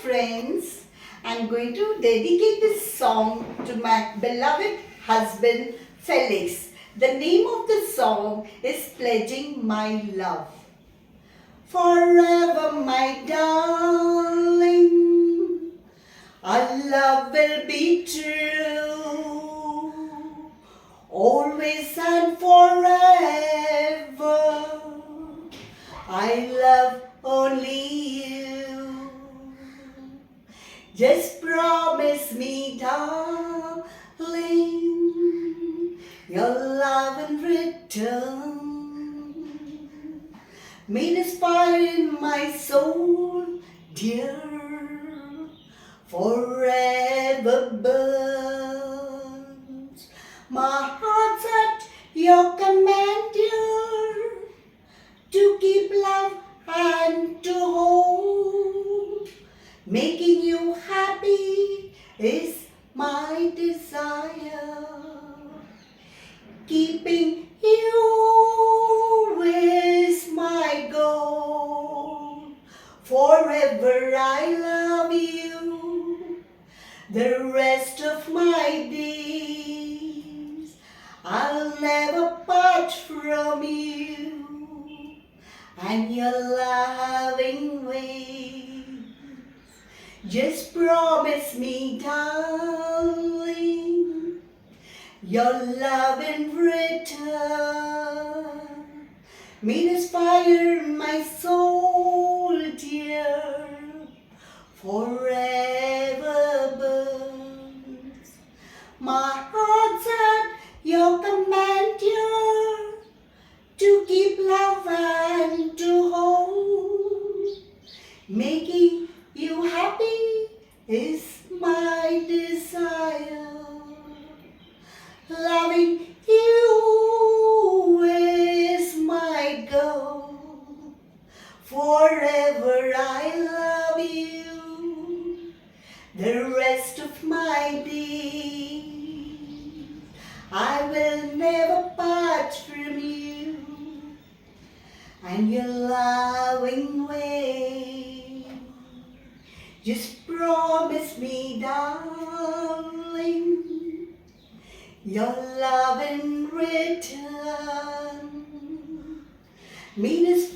friends. I'm going to dedicate this song to my beloved husband Felix. The name of the song is Pledging My Love. Forever, my darling, our love will be true, always and forever. I love only you. Just promise me, darling, your love in return. May this fire in my soul, dear, forever burns. My heart's at your command, dear, to keep love and to hold. Making you happy is my desire. Keeping you is my goal. Forever I love you. The rest of my days I'll never part from you and your loving ways. Just promise me, darling, your love in return. May this fire in my soul, dear, forever burns. My heart's at your command, dear, to keep love and to hold. Making you happy is my desire. Loving you is my goal. Forever I love you. The rest of my days I will never part from you and your loving way. Just promise me, darling, your love in return. May this